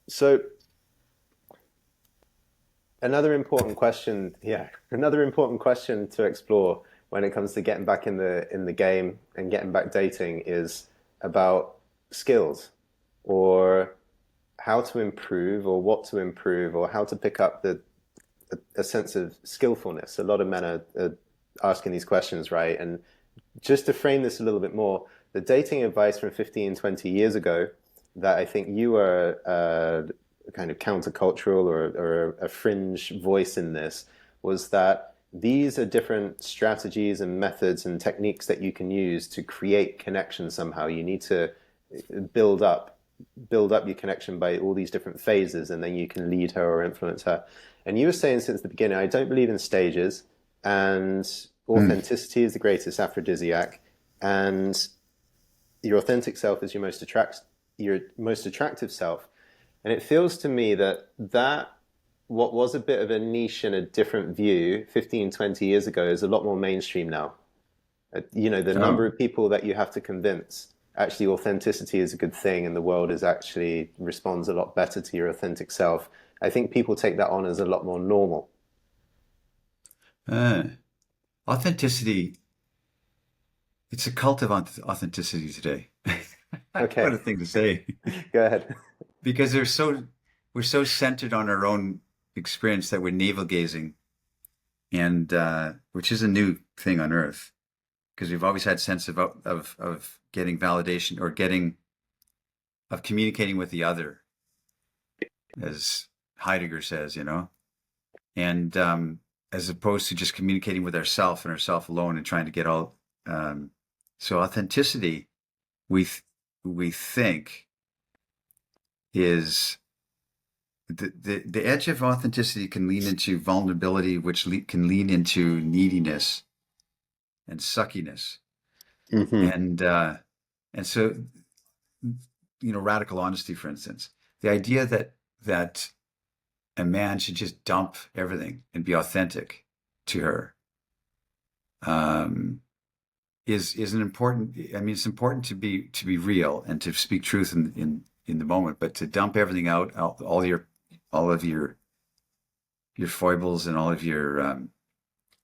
So another important question, yeah, another important question to explore when it comes to getting back in the game and getting back dating is about skills or how to improve or what to improve or how to pick up a sense of skillfulness. A lot of men are asking these questions, right? And just to frame this a little bit more, the dating advice from 15, 20 years ago that I think you were kind of countercultural or a fringe voice in this was that these are different strategies and methods and techniques that you can use to create connection somehow. You need to build up build up your connection by all these different phases, and then you can lead her or influence her. And you were saying since the beginning, I don't believe in stages, and Mm. authenticity is the greatest aphrodisiac, and your authentic self is your most attractive self. And it feels to me that what was a bit of a niche and a different view 15, 20 years ago is a lot more mainstream now. The number Oh, of people that you have to convince actually authenticity is a good thing and the world is actually responds a lot better to your authentic self. I think people take that on as a lot more normal. uh, authenticity. It's a cult of authenticity today. What Okay, a thing to say. go ahead. Because we're so centered on our own experience that we're navel gazing, and which is a new thing on Earth. Because we've always had sense of getting validation or getting of communicating with the other, as Heidegger says, and as opposed to just communicating with ourself and ourself alone and trying to get all. Um, so authenticity, we th- we think is the edge of authenticity can lean into vulnerability, which can lean into neediness and suckiness, Hmm. and so radical honesty, for instance, the idea that a man should just dump everything and be authentic to her um, is an important. I mean, it's important to be real and to speak truth in the moment, but to dump everything out, all of your foibles and all of your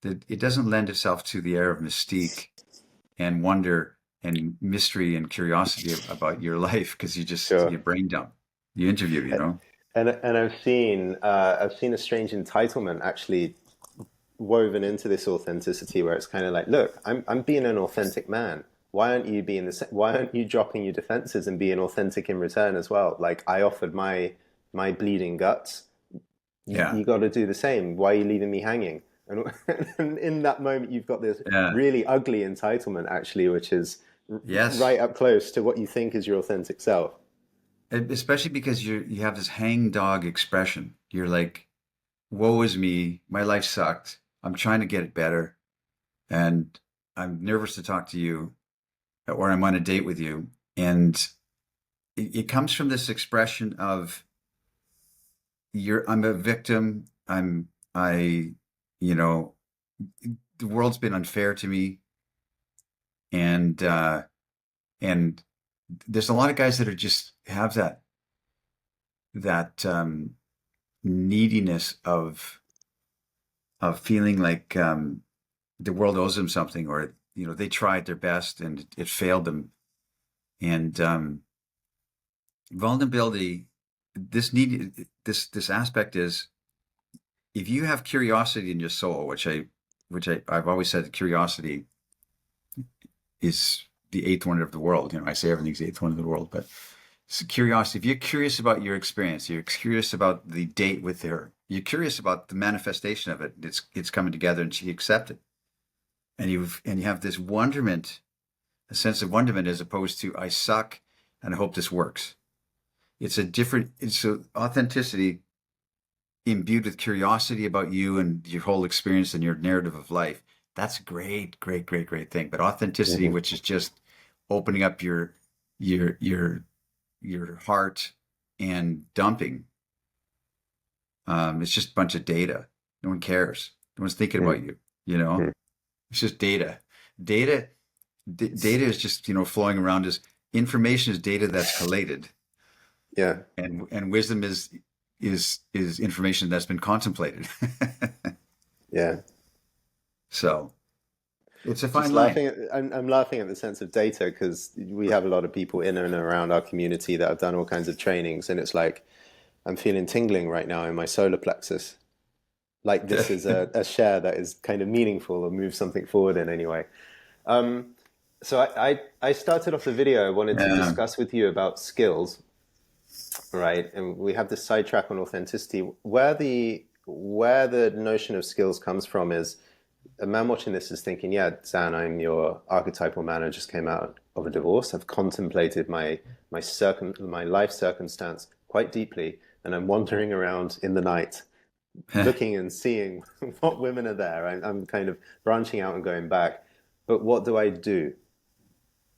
it doesn't lend itself to the air of mystique and wonder and mystery and curiosity about your life because Sure. you brain dump, you interview, And I've seen a strange entitlement actually woven into this authenticity where it's kind of like, look, I'm being an authentic man. Why aren't you dropping your defenses and being authentic in return as well? Like I offered my bleeding guts. Yeah, You got to do the same. Why are you leaving me hanging? And, and in that moment, you've got this yeah, really ugly entitlement, actually, which is yes. right up close to what you think is your authentic self. Especially because you have this hang dog expression. You're like, woe is me, my life sucked. I'm trying to get it better, and I'm nervous to talk to you, or I'm on a date with you, and it comes from this expression of I'm a victim. I, you know, the world's been unfair to me, and and there's a lot of guys that are just have that neediness of feeling like the world owes them something, or they tried their best and it failed them, and vulnerability. This aspect is if you have curiosity in your soul, I've always said that curiosity is the eighth wonder of the world. I say everything's the eighth wonder of the world, but it's curiosity. If you're curious about your experience, you're curious about the date with her, you're curious about the manifestation of it. It's coming together, and she accepted, and you have this wonderment, a sense of wonderment, as opposed to I suck and I hope this works. It's a authenticity imbued with curiosity about you and your whole experience and your narrative of life. That's a great, great, great, great thing. But authenticity, Hmm. which is just opening up your your your heart and dumping, it's just a bunch of data. No one cares. No one's thinking about you. You know, it's just data. Data, data is just flowing around as information is data that's collated. Yeah. and wisdom is information that's been contemplated. Yeah. So it's a fine Just line. laughing I'm laughing at the sense of data because we have a lot of people in and around our community that have done all kinds of trainings, and it's like I'm feeling tingling right now in my solar plexus. Like this is a share that is kind of meaningful or moves something forward in any way. Um, so I started off the video. I wanted to Yeah. discuss with you about skills, right? And we have this sidetrack on authenticity. Where the notion of skills comes from is a man watching this is thinking, yeah, Zan, I'm your archetypal man. I just came out of a divorce. I've contemplated my life circumstance quite deeply, and I'm wandering around in the night, looking and seeing what women are there. I'm kind of branching out and going back. But what do I do?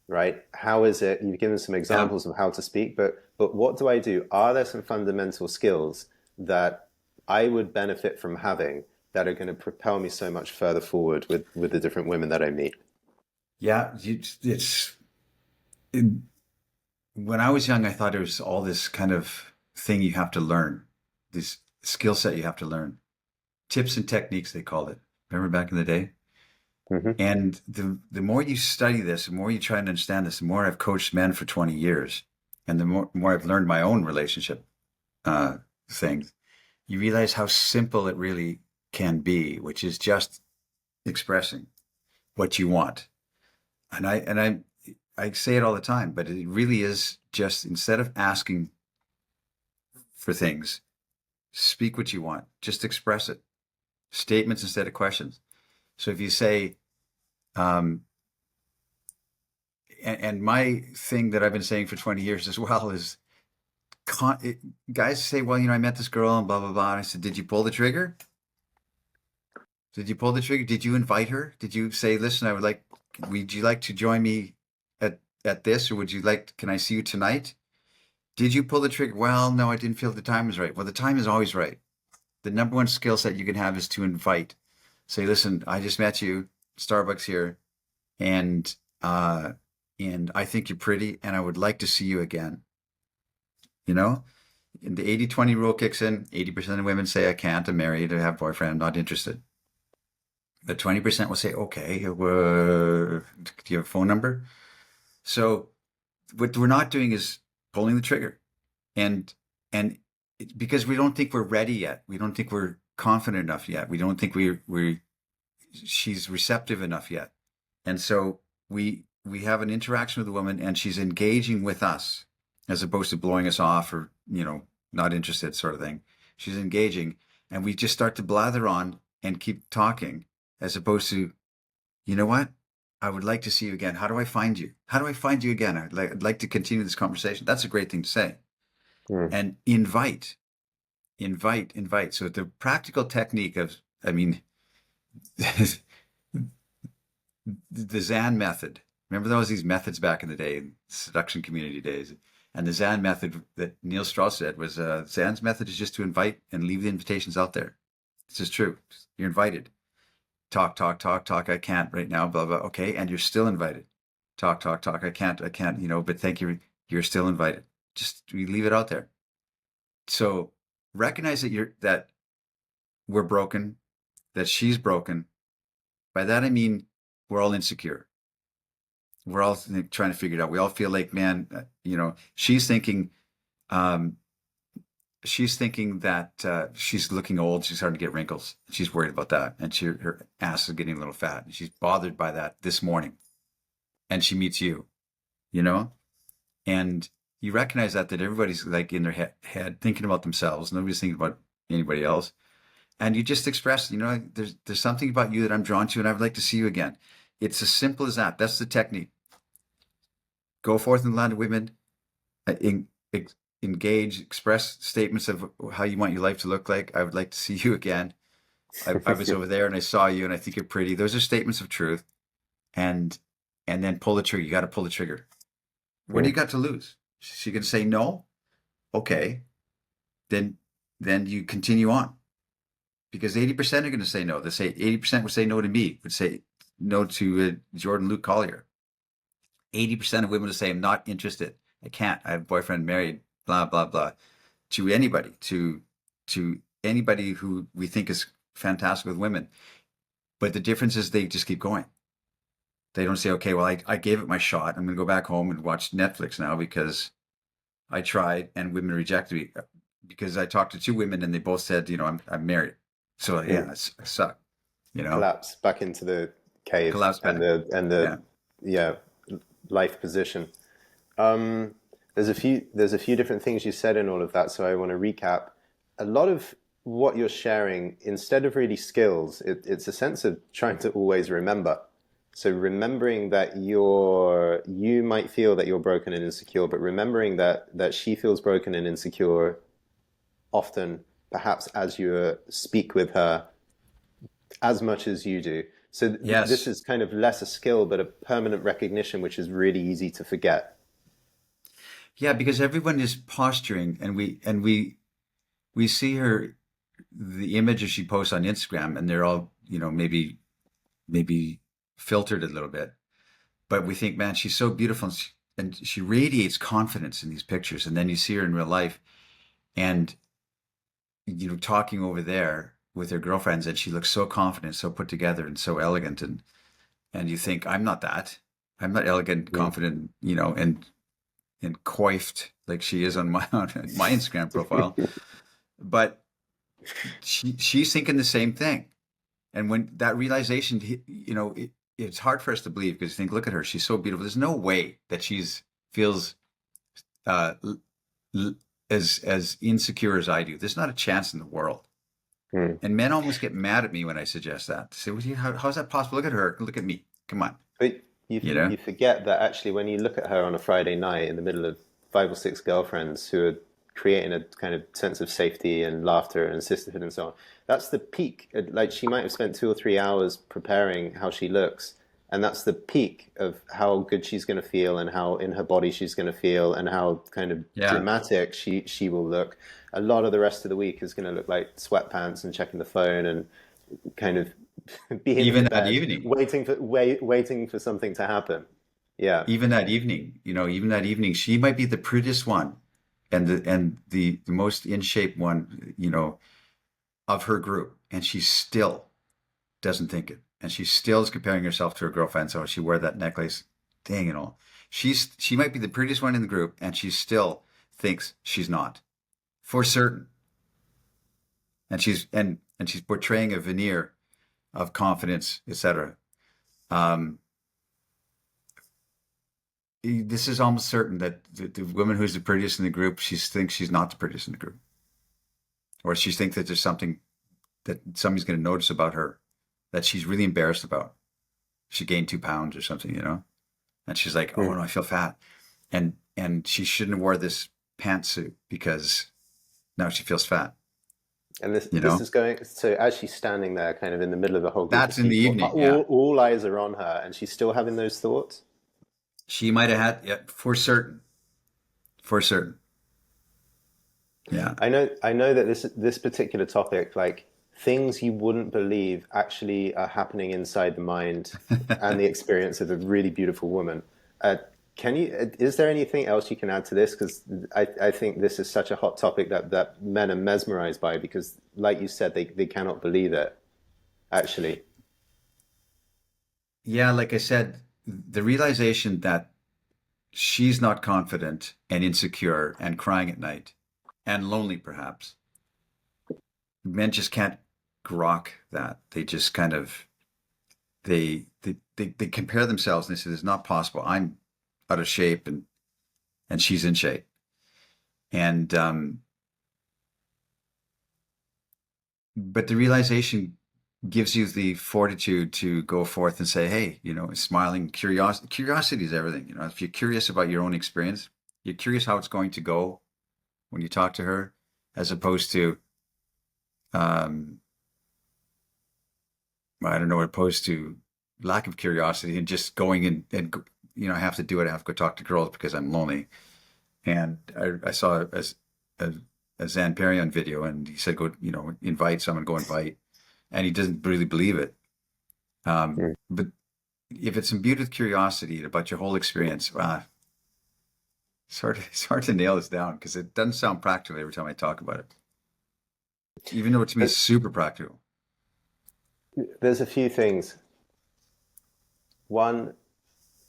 Right? How is it? You've given some Yeah. examples of how to speak, but what do I do? Are there some fundamental skills that I would benefit from having that are going to propel me so much further forward with the different women that I meet? Yeah. It, when I was young, I thought it was all this kind of thing you have to learn, this skill set you have to learn, tips and techniques, they called it. Remember back in the day? Hmm. And the more you study this, the more you try and understand this, the more I've coached men for 20 years, and the more I've learned my own relationship uh, things, you realize how simple it really can be, which is just expressing what you want. And I say it all the time, but it really is just instead of asking for things, speak what you want. Just express it. Statements instead of questions. So if you say, um, and my thing that I've been saying for 20 years as well is guys say, well, I met this girl and blah, blah, blah. And I said, did you pull the trigger? Did you pull the trigger? Did you invite her? Did you say, listen, would you like to join me at this? Or can I see you tonight? Did you pull the trigger? Well, no, I didn't feel the time was right. Well, the time is always right. The number one skill set you can have is to invite. Say, listen, I just met you, Starbucks here, and uh, and I think you're pretty, and I would like to see you again. You know, and the 80-20 rule kicks in. 80% of women say, I can't, I'm married, I have a boyfriend, I'm not interested. But 20% will say, okay, do you have a phone number? So what we're not doing is pulling the trigger. And and because we don't think we're ready yet. We don't think we're confident enough yet. We don't think she's receptive enough yet. And so we have an interaction with the woman and she's engaging with us as opposed to blowing us off or, not interested sort of thing. She's engaging and we just start to blather on and keep talking as opposed to, you know what? I would like to see you again. How do I find you? How do I find you again? I'd like to continue this conversation. That's a great thing to say. Mm. And invite. So the practical technique of, I mean, the Zan method. Remember there was these methods back in the day, in seduction community days. And the Zan method that Neil Strauss said was Zan's method is just to invite and leave the invitations out there. This is true. You're invited. Talk, talk, talk, talk. I can't right now, blah, blah. Okay. And you're still invited. Talk, talk, talk. I can't, but thank you. You're still invited. Just we leave it out there. So recognize that we're broken, that she's broken. By that, I mean, we're all insecure. We're all trying to figure it out. We all feel like, man, um, she's thinking that she's looking old. She's starting to get wrinkles. She's worried about that. And her ass is getting a little fat. And she's bothered by that this morning. And she meets you, you know? And you recognize that everybody's like in their head thinking about themselves. Nobody's thinking about anybody else. And you just express, there's something about you that I'm drawn to and I would like to see you again. It's as simple as that. That's the technique. Go forth in the land of women, engage, express statements of how you want your life to look like. I would like to see you again. I was over there and I saw you and I think you're pretty. Those are statements of truth. And then pull the trigger. You got to pull the trigger. What do you got to lose? She can say no. Okay. Then you continue on. Because 80% are going to say no. They say 80% would say no to me, would say no to Jordan Luke Collier. 80% of women would say, I'm not interested. I can't. I have a boyfriend, married. blah blah blah, to anybody, to anybody who we think is fantastic with women. But the difference is they just keep going. They don't say, okay, well, I gave it my shot. I'm going to go back home and watch Netflix now because I tried and women rejected me. Because I talked to two women and they both said, I'm married. So yeah, I suck, Collapse back into the cave collapse and back. the Yeah. yeah life position. Um, there's a few different things you said in all of that, so I want to recap. A lot of what you're sharing, instead of really skills, it's a sense of trying to always remember. So remembering that you might feel that you're broken and insecure, but remembering that she feels broken and insecure often, perhaps as you speak with her as much as you do. So this Yes. is kind of less a skill, but a permanent recognition, which is really easy to forget. Yeah, because everyone is posturing, and we see her, the images she posts on Instagram, and they're all, maybe filtered a little bit. But we think, man, she's so beautiful, and she radiates confidence in these pictures. And then you see her in real life, and talking over there with her girlfriends, and she looks so confident, so put together, and so elegant, and you think, I'm not that. I'm not elegant, Mm. confident, and coiffed like she is on my on my Instagram profile. But she's thinking the same thing. And when that realization, it's hard for us to believe because you think, look at her, she's so beautiful. There's no way that she's feels uh, as insecure as I do. There's not a chance in the world. Mm. And men almost get mad at me when I suggest that. They say, well, how's that possible? Look at her. Look at me. Come on. But you You know? you forget that actually, when you look at her on a Friday night in the middle of five or six girlfriends who are creating a kind of sense of safety and laughter and sisterhood and so on, that's the peak. Like she might have spent 2 or 3 hours preparing how she looks, and that's the peak of how good she's going to feel and how in her body she's going to feel and how kind of Yeah. dramatic she will look. A lot of the rest of the week is going to look like sweatpants and checking the phone and kind of being in Even the that bed, evening. waiting for something to happen. Yeah. Even that evening, she might be the prettiest one and the most in shape one, of her group. And she still doesn't think it. And she still is comparing herself to her girlfriend. So she wore that necklace, dang and all. She might be the prettiest one in the group, and she still thinks she's not, for certain. And she's portraying a veneer of confidence, etc. Um, this is almost certain that the woman who's the prettiest in the group, she thinks she's not the prettiest in the group, or she thinks that there's something that somebody's going to notice about her that she's really embarrassed about. She gained 2 pounds or something, and she's like, "Oh Mm. no, I feel fat," and she shouldn't have wore this pantsuit because now she feels fat. And this You this know, is going, so as she's standing there kind of in the middle of a whole group that's of in the people, evening. Yeah, all eyes are on her, and she's still having those thoughts. she might have had, yeah, for certain, for certain. Yeah, I know that this particular topic, like things you wouldn't believe actually are happening inside the mind and the experience of a really beautiful woman. Uh, is there anything else you can add to this? Because I think this is such a hot topic that men are mesmerized by because, like you said, they cannot believe it, actually. yeah. Like I said, the realization that she's not confident and insecure and crying at night and lonely, perhaps. Men just can't grok that. They just kind of they compare themselves and they say it's not possible. I'm out of shape and she's in shape. And but the realization gives you the fortitude to go forth and say, hey, smiling, curiosity is everything. If you're curious about your own experience, you're curious how it's going to go when you talk to her, as opposed to um I don't know, opposed to lack of curiosity and just going and I have to do it. I have to go talk to girls because I'm lonely. And I saw a, a Zan Perrion video, and he said, go, invite someone, go invite. And he doesn't really believe it. But if it's imbued with curiosity about your whole experience, it's hard to nail this down because it doesn't sound practical every time I talk about it, even though to me it's super practical. There's a few things. One,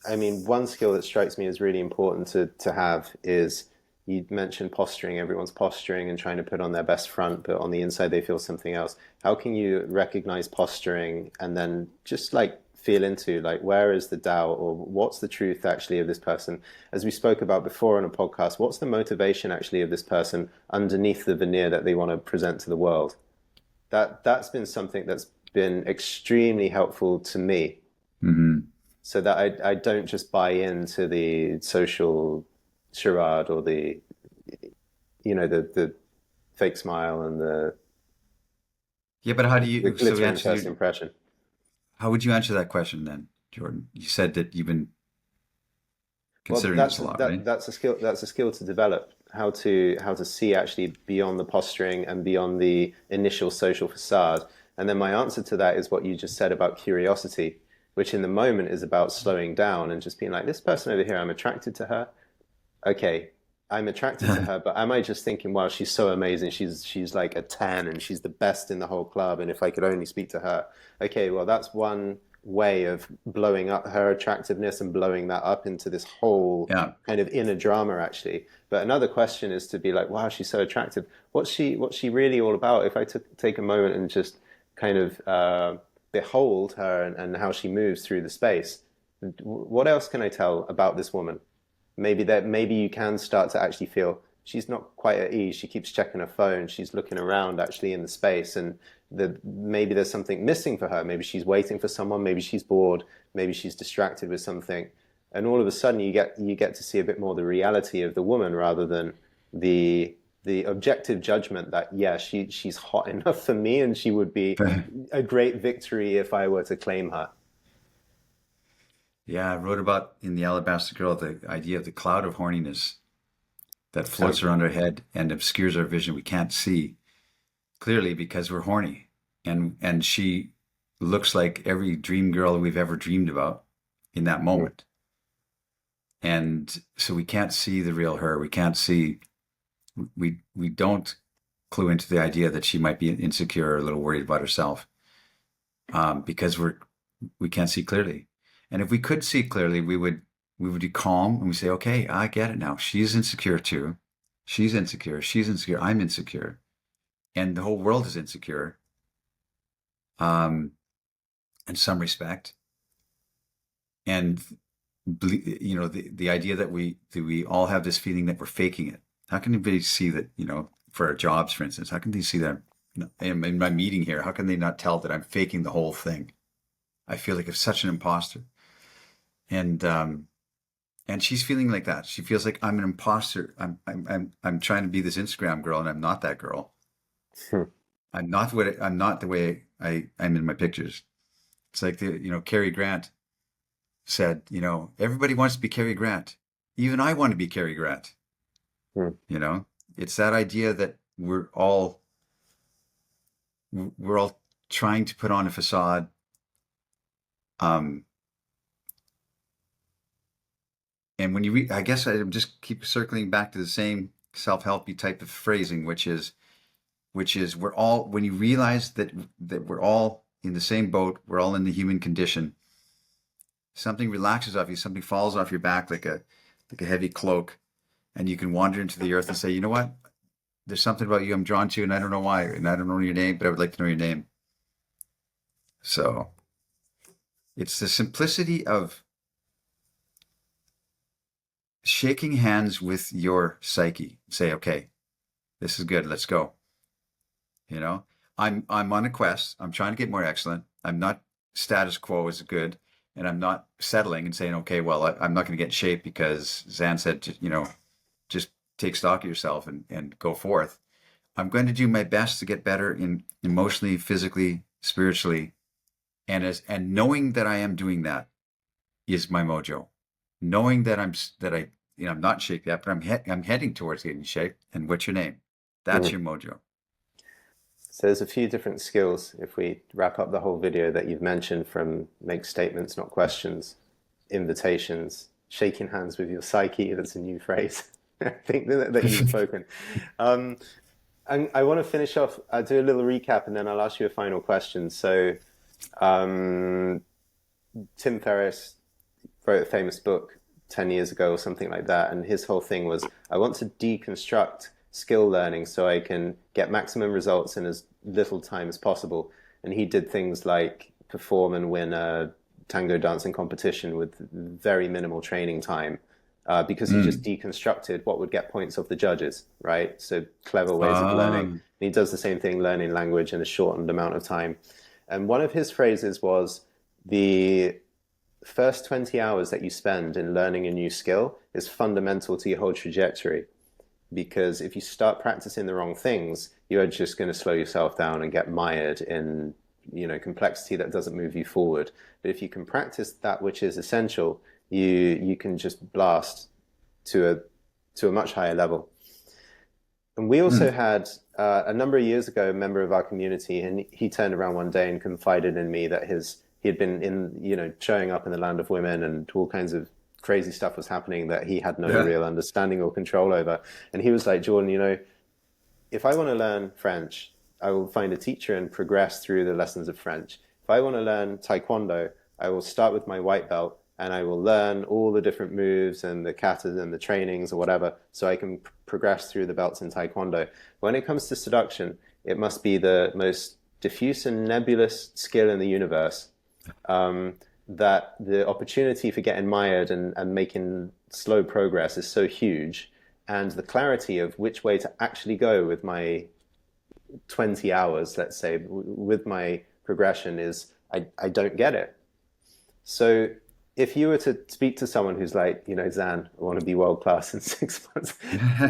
I mean, one skill that strikes me as really important to have is you mentioned posturing. Everyone's posturing and trying to put on their best front, but on the inside they feel something else. How can you recognize posturing and then just like feel into like where is the doubt or what's the truth actually of this person? As we spoke about before on a podcast, what's the motivation actually of this person underneath the veneer that they want to present to the world? That's been something that's been extremely helpful to me Hmm. so that I don't just buy into the social charade or the the fake smile and Yeah, but how do the you, so glittering answer first your, impression. how would you answer that question then, Jordan? You said that you've been Well, considering this a lot, right? that's a skill to develop how to see actually beyond the posturing and beyond the initial social facade. And then my answer to that is what you just said about curiosity, which in the moment is about slowing down and just being like, this person over here, I'm attracted to her. Okay, I'm attracted to her, but am I just thinking, wow, she's so amazing. She's like a 10 and she's the best in the whole club. And if I could only speak to her. Okay, well, that's one way of blowing up her attractiveness and blowing that up into this whole Yeah. kind of inner drama, actually. But another question is to be like, wow, she's so attractive. What's she really all about? If I take a moment and just kind of behold her and how she moves through the space, what else can I tell about this woman? Maybe you can start to actually feel she's not quite at ease. She keeps checking her phone. She's looking around actually in the space, and maybe there's something missing for her. Maybe she's waiting for someone. Maybe she's bored. Maybe she's distracted with something. And all of a sudden, you get to see a bit more the reality of the woman rather than the objective judgment that yeah, she's hot enough for me, and she would be a great victory if I were to claim her. Yeah, I wrote about in the Alabaster Girl the idea of the cloud of horniness that floats Okay. around our head and obscures our vision. We can't see clearly because we're horny. And she looks like every dream girl we've ever dreamed about in that Mm, moment. And so we can't see the real her. We can't see, we don't clue into the idea that she might be insecure or a little worried about herself, because we can't see clearly. And if we could see clearly, we would be calm and we say, okay, I get it now. She's insecure too. She's insecure. She's insecure. I'm insecure. And the whole world is insecure, um, in some respect. And the idea that we all have this feeling that we're faking it. How can anybody see that, for our jobs, for instance, how can they see that in my meeting here? How can they not tell that I'm faking the whole thing? I feel like I'm such an imposter. And and she's feeling like that. She feels like I'm an imposter. I'm trying to be this Instagram girl, and I'm not that girl. mm, I'm not the way I'm in my pictures. It's like Cary Grant said, everybody wants to be Cary Grant. Even I want to be Cary Grant. mm. You know, it's that idea that we're all trying to put on a facade. Um, and when you read, I guess I just keep circling back to the same self-helpy type of phrasing, which is we're all, when you realize that we're all in the same boat, we're all in the human condition. Something relaxes off you, something falls off your back like a heavy cloak, and you can wander into the earth and say, you know what? There's something about you I'm drawn to, and I don't know why, and I don't know your name, but I would like to know your name. So it's the simplicity of shaking hands with your psyche. Say, okay, this is good. Let's go. You know, I'm on a quest. I'm trying to get more excellent. I'm not status quo is good, and I'm not settling and saying, okay, well, I'm not going to get in shape because Zan said, just take stock of yourself and go forth. I'm going to do my best to get better in emotionally, physically, spiritually, and knowing that I am doing that is my mojo. Knowing I'm not in shape yet, but I'm heading towards getting in shape. And what's your name? That's Mm. your mojo. So there's a few different skills if we wrap up the whole video that you've mentioned from make statements, not questions, invitations. shaking hands with your psyche. That's a new phrase. I think that you've spoken. Um, and I want to finish off. I'll do a little recap, and then I'll ask you a final question. So, um, Tim Ferriss wrote a famous book 10 years ago or something like that. And his whole thing was, I want to deconstruct skill learning so I can get maximum results in as little time as possible. And he did things like perform and win a tango dancing competition with very minimal training time. Because he just Mm. deconstructed what would get points off the judges, right? So clever ways of learning. And Um, he does the same thing, learning language in a shortened amount of time. And one of his phrases was, the first 20 hours that you spend in learning a new skill is fundamental to your whole trajectory. Because if you start practicing the wrong things, you're just going to slow yourself down and get mired in, complexity that doesn't move you forward. But if you can practice that which is essential, you can just blast to a much higher level. And we also mm. had a number of years ago a member of our community, and he turned around one day and confided in me that he had been in, showing up in the land of women, and all kinds of crazy stuff was happening that he had no Yeah. real understanding or control over. And he was like, Jordan, if I want to learn French, I will find a teacher and progress through the lessons of French. If I want to learn Taekwondo, I will start with my white belt and I will learn all the different moves and the katas and the trainings or whatever so I can progress through the belts in Taekwondo. When it comes to seduction, it must be the most diffuse and nebulous skill in the universe, that the opportunity for getting mired and making slow progress is so huge, and the clarity of which way to actually go with my 20 hours, let's say, with my progression is, I don't get it. So if you were to speak to someone who's like, Zan, I want to be world class in 6 months,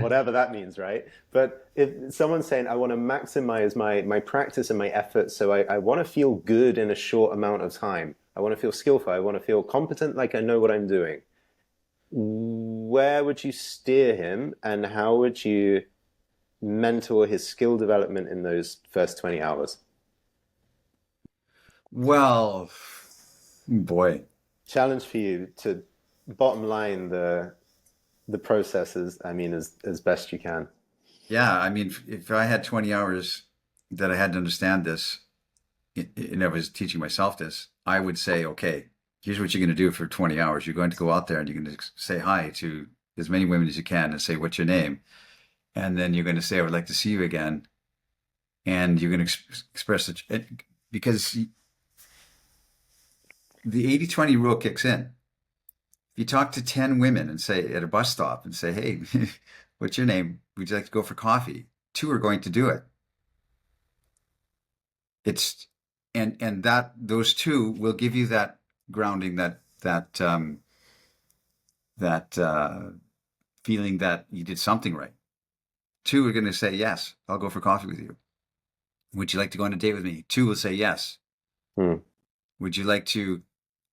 whatever that means, right? But if someone's saying, I want to maximize my practice and my effort, so I want to feel good in a short amount of time. I want to feel skillful. I want to feel competent, like I know what I'm doing. Where would you steer him, and how would you mentor his skill development in those first 20 hours? Well, boy. Challenge for you to bottom line the processes, I mean, as best you can. Yeah, I mean, if I had 20 hours that I had to understand this, and I was teaching myself this, I would say, okay, here's what you're going to do for 20 hours. You're going to go out there and you're going to say hi to as many women as you can and say, what's your name? And then you're going to say, I would like to see you again. And you're going to express it because the 80-20 rule kicks in. If you talk to 10 women and say at a bus stop and say, hey, what's your name? Would you like to go for coffee? Two are going to do it. It's and that those two will give you that grounding, that feeling that you did something right. Two are going to say yes, I'll go for coffee with you. Would you like to go on a date with me? Two will say yes. Hmm. Would you like to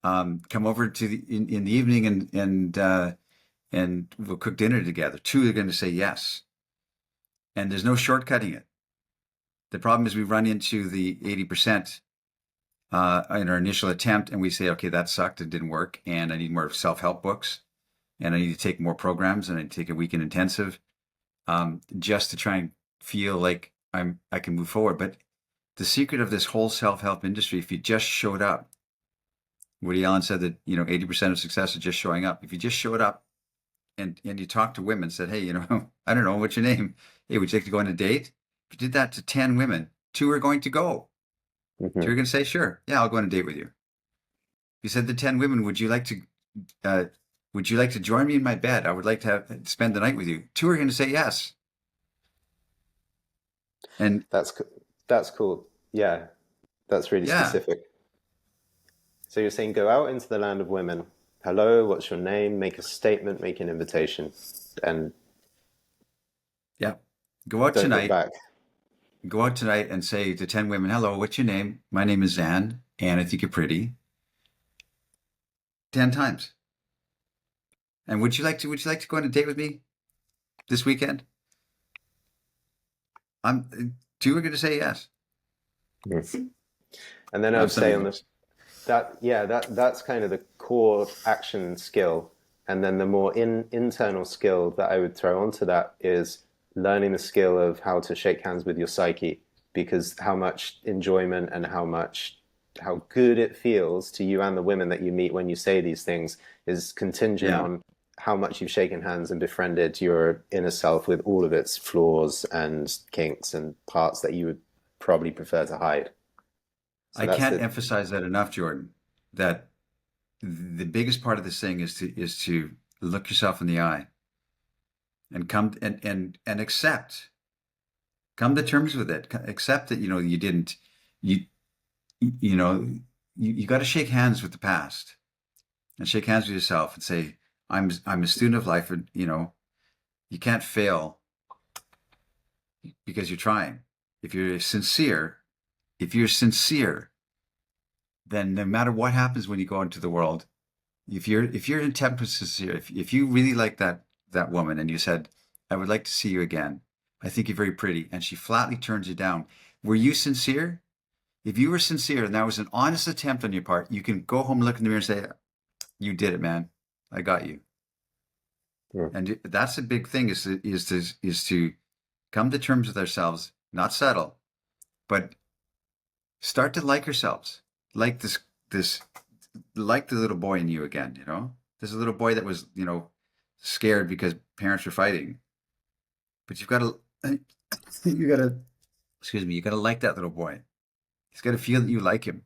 come over to in the evening and we'll cook dinner together? Two are going to say yes, and there's no shortcutting it. The problem is we run into the 80% in our initial attempt, and we say, okay, that sucked, it didn't work, and I need more self-help books, and I need to take more programs, and I need to take a weekend intensive, just to try and feel like I can move forward. But the secret of this whole self-help industry, if you just showed up, Woody Allen said that 80% of success is just showing up. If you just showed up and you talked to women, and said, hey, I don't know, what's your name? Hey, would you like to go on a date? If you did that to 10 women, two are going to go. Two are Hmm. going to say, sure, yeah, I'll go on a date with you. You said to 10 women, uh, would you like to join me in my bed? I would like to spend the night with you. Two are going to say yes. And That's cool. Yeah, that's really yeah, specific. So you're saying go out into the land of women. Hello, what's your name? Make a statement, make an invitation, and yeah. Go out don't look tonight. back. Go out tonight and say to 10 women, hello, what's your name? My name is Zan, and I think you're pretty. 10 times. And would you like to go on a date with me this weekend? Two are going to say yes. Mhm. And then I Have would some say of on the those. that yeah, that's kind of the core action skill. And then the more internal skill that I would throw onto that is learning the skill of how to shake hands with your psyche, because how much enjoyment and how good it feels to you and the women that you meet when you say these things is contingent Yeah. on how much you've shaken hands and befriended your inner self with all of its flaws and kinks and parts that you would probably prefer to hide. So I that's can't the emphasize that enough, Jordan, that the biggest part of this thing is to look yourself in the eye and and accept, come to terms with it. Accept that, you didn't, you, you know, you got to shake hands with the past and shake hands with yourself and say, I'm a student of life, and you can't fail because you're trying. If you're sincere, if you're sincere, then no matter what happens when you go into the world, if your intent was sincere, if you really like that woman and you said, I would like to see you again. I think you're very pretty, and she flatly turns you down. Were you sincere? If you were sincere and that was an honest attempt on your part, you can go home, look in the mirror, and say, "You did it, man. I got you." mm, And that's a big thing, is to come to terms with ourselves, not settle, but start to like ourselves, like this like the little boy in you again. There's a little boy that was scared because parents were fighting, but you've got to you got to excuse me, you got to like that little boy. He's got to feel that you like him.